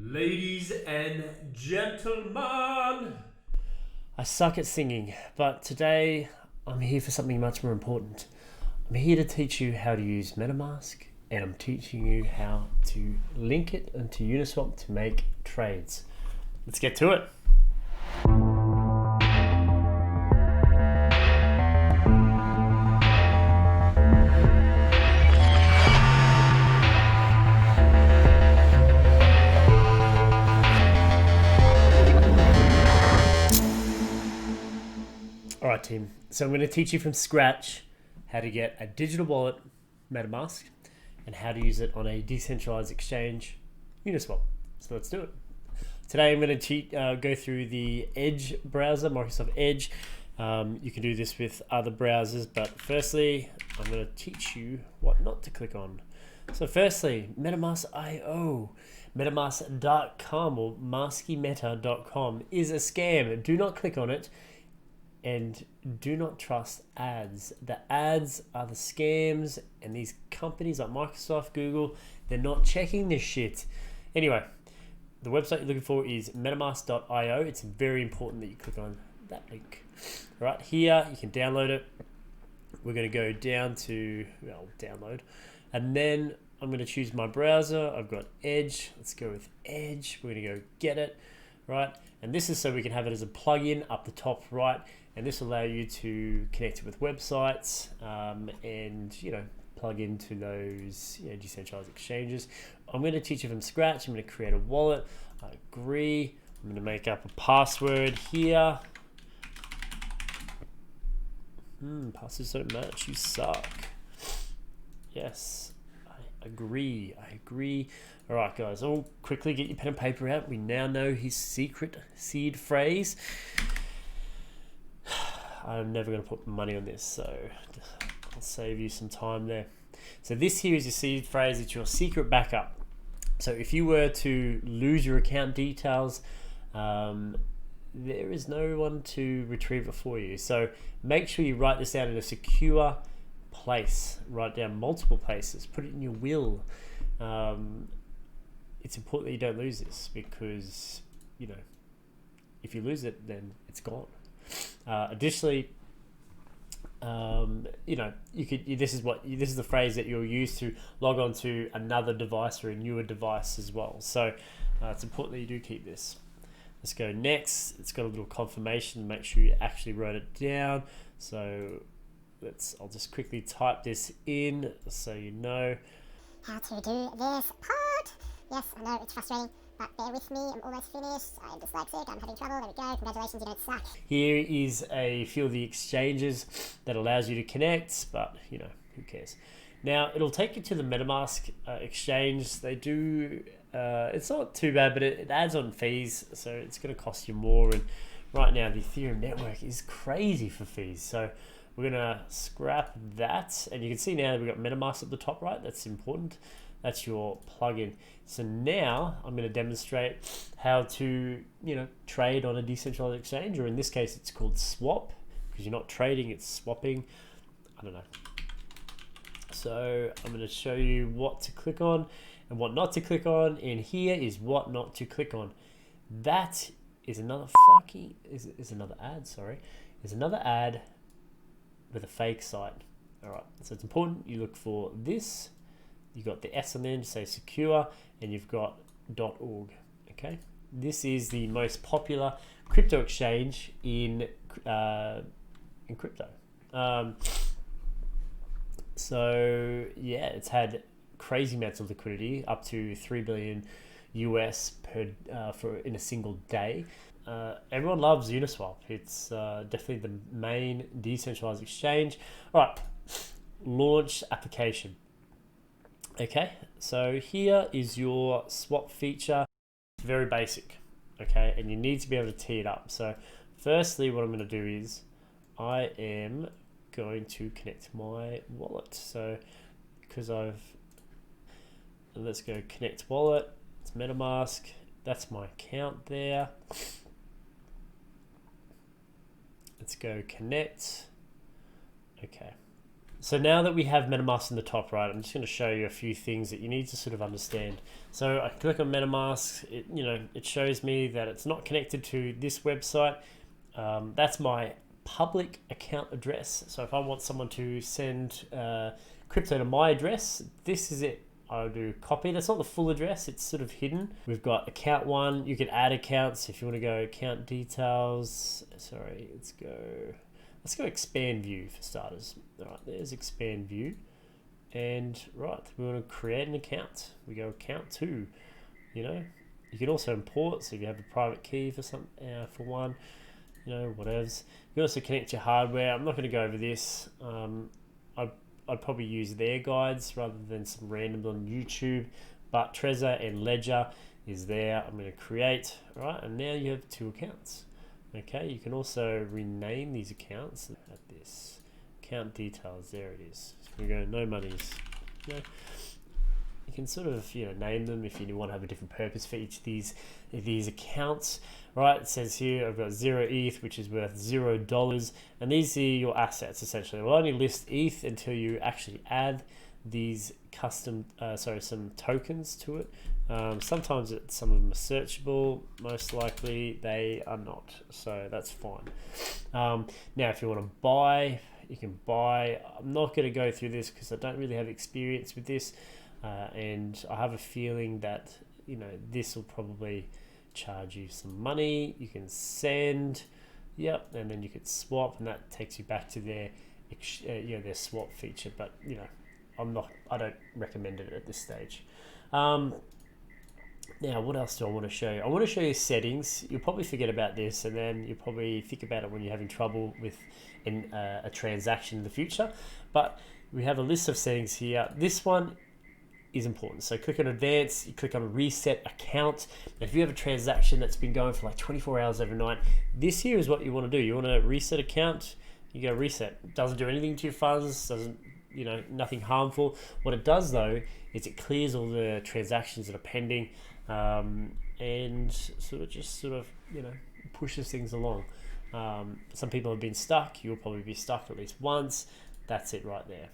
Ladies and gentlemen, I suck at singing, but today I'm here for something much more important. I'm here to teach you how to use MetaMask, and I'm teaching you how to link it into Uniswap to make trades. Let's get to it. Alright team, so I'm going to teach you from scratch how to get a digital wallet, MetaMask, and how to use it on a decentralized exchange, Uniswap. So let's do it. Today I'm going to go through the Edge browser, Microsoft Edge. You can do this with other browsers, but firstly I'm going to teach you what not to click on. So firstly, MetaMask.io, MetaMask.com or maskymeta.com is a scam. Do not click on it. And do not trust ads. The ads are the scams, and these companies like Microsoft, Google, they're not checking this shit. Anyway, the website you're looking for is metamask.io. It's very important that you click on that link. Right here, you can download it. We're going to go down to, download. And then I'm going to choose my browser. I've got Edge. Let's go with Edge. We're going to go get it. Right, and this is so we can have it as a plugin up the top right, and this will allow you to connect it with websites and plug into those decentralized exchanges. I'm going to teach you from scratch. I'm going to create a wallet. I agree. I'm going to make up a password here. Passwords don't match. You suck. Yes. I agree. All right, guys, all quickly get your pen and paper out. We now know his secret seed phrase. I'm never going to put money on this, so I'll save you some time there. So this here is your seed phrase. It's your secret backup. So if you were to lose your account details, there is no one to retrieve it for you. So make sure you write this down in a secure place. Write down multiple places. Put it in your will. It's important that you don't lose this because if you lose it, then it's gone. Additionally, this is the phrase that you'll use to log on to another device or a newer device as well. So it's important that you do keep this. Let's go next. It's got a little confirmation. Make sure you actually wrote it down. So I'll just quickly type this in so you know how to do this part. Yes, I know it's frustrating, but bear with me. I'm almost finished. I am dyslexic. I'm having trouble. There we go. Congratulations, you don't suck. Here is a few of the exchanges that allows you to connect, but who cares? Now it'll take you to the MetaMask exchange. They do. It's not too bad, but it adds on fees, so it's going to cost you more. And right now the Ethereum network is crazy for fees, so we're gonna scrap that. And you can see now that we've got MetaMask at the top right. That's important. That's your plugin. So now I'm going to demonstrate how to trade on a decentralized exchange, or in this case it's called swap, because you're not trading, it's swapping. I don't know. So I'm going to show you what to click on and what not to click on, and here is what not to click on. That is another is another ad, sorry. Is another ad with a fake site. All right, so it's important you look for this. You've got the S on the end to say secure, and you've got .org. Okay, this is the most popular crypto exchange in crypto. So yeah, it's had crazy amounts of liquidity, up to $3 billion US in a single day. Everyone loves Uniswap. It's definitely the main decentralized exchange. All right, launch application. Okay, so here is your swap feature. It's very basic, okay, and you need to be able to tee it up. So firstly, what I'm going to do is I am going to connect my wallet. So let's go connect wallet. It's MetaMask. That's my account there. Let's go connect. Okay, So now that we have MetaMask in the top right, I'm just going to show you a few things that you need to sort of understand. So I click on MetaMask, it shows me that it's not connected to this website. That's my public account address. So if I want someone to send crypto to my address, this is it. I'll do copy. That's not the full address, it's sort of hidden. We've got account one. You can add accounts if you want to go account details. Sorry, let's go expand view for starters. All right, there's expand view. And right, we want to create an account. We go account two, You can also import, so if you have a private key for one, whatevs. You can also connect your hardware. I'm not going to go over this. I'd probably use their guides rather than some random on YouTube, but Trezor and Ledger is there. I'm going to create, right? And now you have 2 accounts. Okay, you can also rename these accounts at this account details. There it is. So we go no monies. You can sort of name them if you want to have a different purpose for each of these accounts. Right, it says here I've got 0 ETH, which is worth $0, and these are your assets essentially. We'll only list ETH until you actually add these custom, some tokens to it. Sometimes some of them are searchable. Most likely they are not, so that's fine. Now, if you want to buy, you can buy. I'm not going to go through this because I don't really have experience with this, and I have a feeling that this will probably charge you some money. You can send, and then you could swap, and that takes you back to their swap feature. But I don't recommend it at this stage. Now, what else do I want to show you? I want to show you settings. You'll probably forget about this, and then you'll probably think about it when you're having trouble with a transaction in the future. But we have a list of settings here. This one is important. So click on advanced, you click on reset account. If you have a transaction that's been going for like 24 hours overnight, this here is what you want to do. You want to reset account, you go reset. It doesn't do anything to your funds, doesn't, nothing harmful. What it does though, is it clears all the transactions that are pending, and sort of pushes things along. Some people have been stuck. You'll probably be stuck at least once. That's it right there.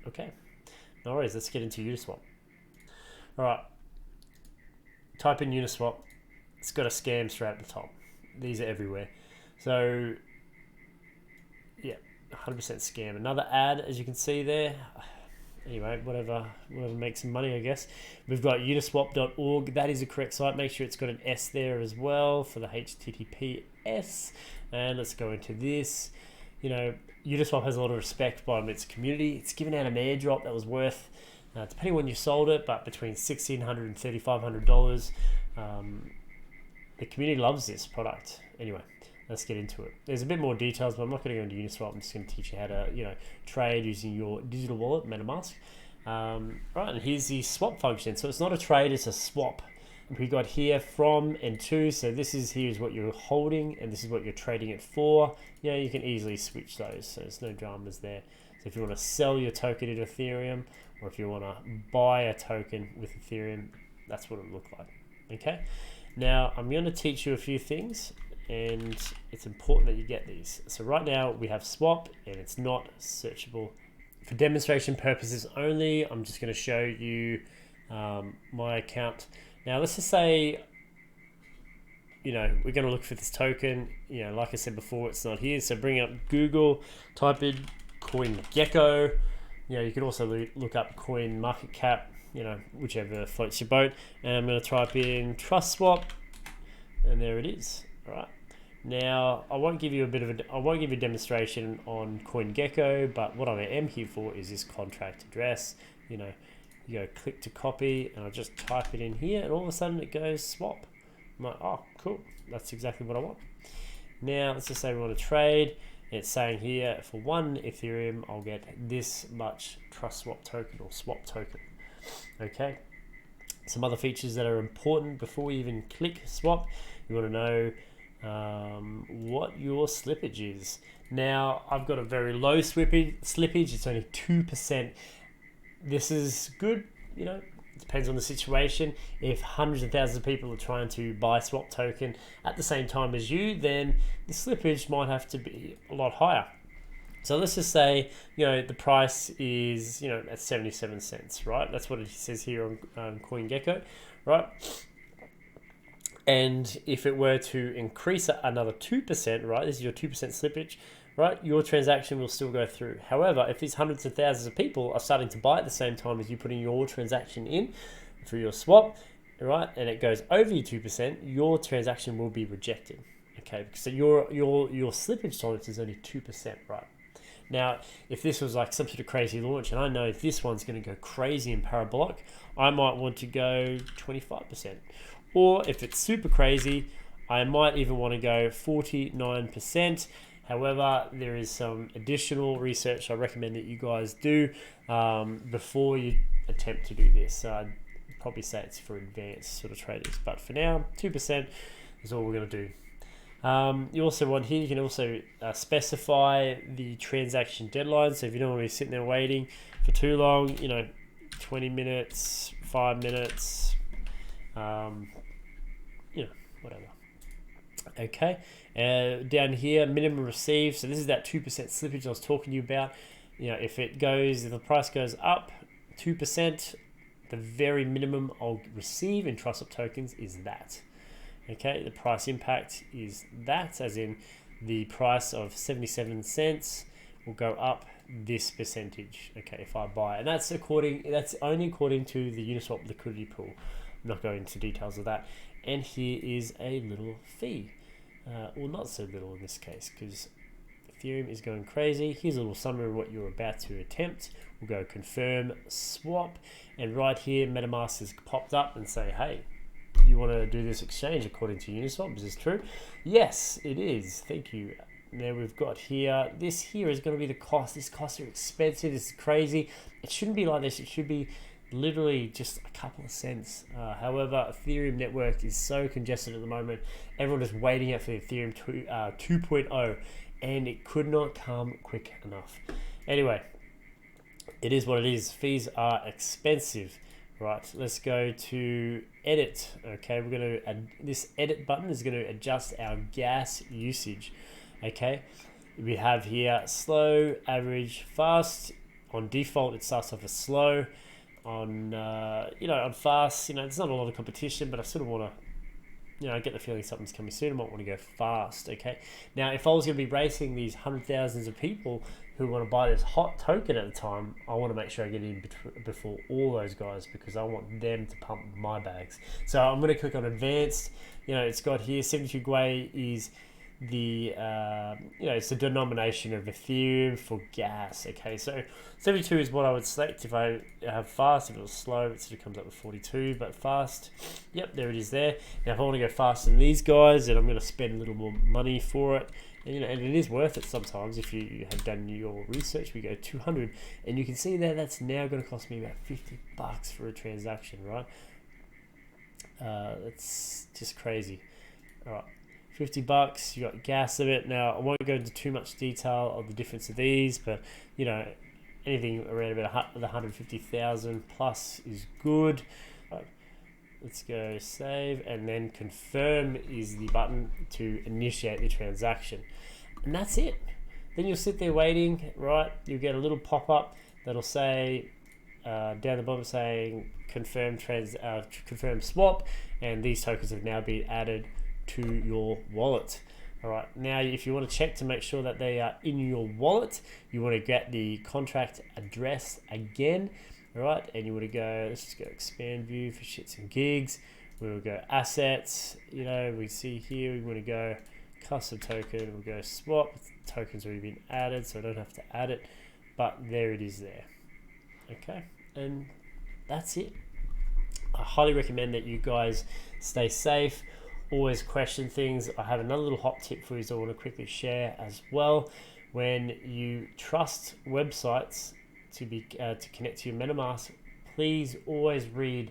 Okay. No worries, let's get into Uniswap. All right, type in Uniswap. It's got a scam straight at the top. These are everywhere. So, 100% scam. Another ad, as you can see there. Anyway, whatever makes some money, I guess. We've got uniswap.org. That is the correct site. Make sure it's got an S there as well for the HTTPS. And let's go into this. Uniswap has a lot of respect by its community. It's given out an airdrop that was worth, depending on when you sold it, but between $1,600 and $3,500. The community loves this product. Anyway, let's get into it. There's a bit more details, but I'm not going to go into Uniswap. I'm just going to teach you how to, trade using your digital wallet, MetaMask. Right, and here's the swap function. So it's not a trade, it's a swap. We got here from and to, so here's what you're holding and this is what you're trading it for. You can easily switch those, so there's no dramas there. So if you want to sell your token in Ethereum, or if you want to buy a token with Ethereum, that's what it looked like. Okay, now I'm going to teach you a few things, and it's important that you get these. So right now we have swap, and it's not searchable. For demonstration purposes only, I'm just going to show you my account. Now, let's just say, we're going to look for this token. Like I said before, it's not here. So bring up Google, type in CoinGecko. You can also look up Coin Market Cap, whichever floats your boat. And I'm going to type in Trust Swap, and there it is. All right. Now, I won't give you a demonstration on CoinGecko, but what I am here for is this contract address. You go click to copy, and I just type it in here, and all of a sudden it goes swap. I'm like, oh, cool. That's exactly what I want. Now, let's just say we want to trade. It's saying here, for 1 Ethereum, I'll get this much Trust Swap token or swap token. Okay. Some other features that are important before we even click swap. You want to know what your slippage is. Now, I've got a very low slippage. It's only 2%. This is good, it depends on the situation. If hundreds of thousands of people are trying to buy swap token at the same time as you, then the slippage might have to be a lot higher. So let's just say, the price is, at 77 cents, right? That's what it says here on CoinGecko, right? And if it were to increase another 2%, right? This is your 2% slippage, right? Your transaction will still go through. However, if these hundreds of thousands of people are starting to buy at the same time as you putting your transaction in for your swap, right? And it goes over your 2%, your transaction will be rejected. Okay, so your slippage tolerance is only 2%, right? Now, if this was like some sort of crazy launch, and I know this one's going to go crazy and parabolic, I might want to go 25%. Or if it's super crazy, I might even want to go 49%. However, there is some additional research I recommend that you guys do before you attempt to do this. So I'd probably say it's for advanced sort of traders. But for now, 2% is all we're going to do. You also want here, you can also specify the transaction deadline. So if you don't want to be sitting there waiting for too long, 20 minutes, 5 minutes, whatever. Okay, down here, minimum receive. So this is that 2% slippage I was talking to you about. If the price goes up 2%, the very minimum I'll receive in Trussup tokens is that. Okay, the price impact is that, as in the price of 77 cents will go up this percentage. Okay, if I buy, and that's only according to the Uniswap liquidity pool. I'm not going into details of that. And here is a little fee, well, not so little in this case, because Ethereum is going crazy. Here's a little summary of what you're about to attempt. We'll go confirm swap, and right here MetaMask has popped up and say, hey, you want to do this exchange according to Uniswap? Is this true? Yes, it is. Thank you. Now we've got here, this here is going to be the cost. These costs are expensive. This is crazy. It shouldn't be like this. It should be literally just a couple of cents. However, Ethereum network is so congested at the moment. Everyone is waiting out for the Ethereum 2.0, and it could not come quick enough. Anyway, it is what it is. Fees are expensive. Right, let's go to edit. Okay, we're going to this edit button is going to adjust our gas usage. Okay, we have here slow, average, fast. On default, it starts off as slow. On on fast, there's not a lot of competition, but I sort of want to, I get the feeling something's coming soon. I might want to go fast. Okay, now if I was going to be racing these hundred thousands of people who want to buy this hot token at the time, I want to make sure I get in before all those guys, because I want them to pump my bags. So I'm going to click on advanced. It's got here 72 Gwei is the it's the denomination of Ethereum for gas. Okay, so 72 is what I would select. If I have fast, if it was slow, it sort of comes up with 42, but fast, yep, there it is there. Now if I want to go faster than these guys, then I'm going to spend a little more money for it. And, and it is worth it sometimes if you have done your research. We go 200, and you can see there that's now going to cost me about $50 for a transaction, right? That's just crazy. All right, $50. You got gas of it. Now I won't go into too much detail of the difference of these, but anything around about 150,000 plus is good. Let's go save, and then confirm is the button to initiate the transaction. And that's it. Then you'll sit there waiting, right? You'll get a little pop-up that'll say down the bottom saying confirm swap, and these tokens have now been added to your wallet. All right, now if you want to check to make sure that they are in your wallet, you want to get the contract address again. All right, and you want to go, let's just go expand view for shits and gigs. We will go assets, we see here, we want to go custom token, we'll go swap. Token's already been added, so I don't have to add it, but there it is there. Okay, and that's it. I highly recommend that you guys stay safe, always question things. I have another little hot tip for you that I want to quickly share as well. When you trust websites to connect to your MetaMask, please always read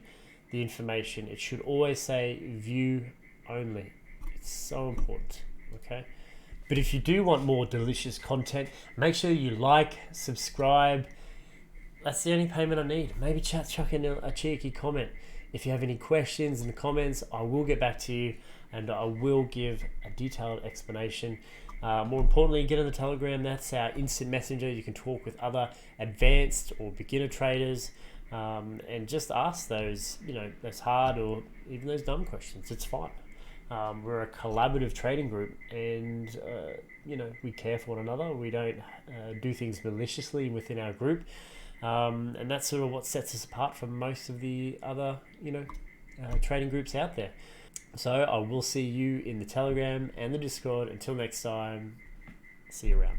the information. It should always say view only. It's so important. Okay, but if you do want more delicious content, make sure you like, subscribe. That's the only payment I need. Maybe chuck in a cheeky comment. If you have any questions in the comments, I will get back to you, and I will give a detailed explanation. More importantly, get on the Telegram. That's our instant messenger. You can talk with other advanced or beginner traders, and just ask those, those hard or even those dumb questions. It's fine. We're a collaborative trading group, and we care for one another. We don't do things maliciously within our group, and that's sort of what sets us apart from most of the other trading groups out there. So I will see you in the Telegram and the Discord. Until next time, see you around.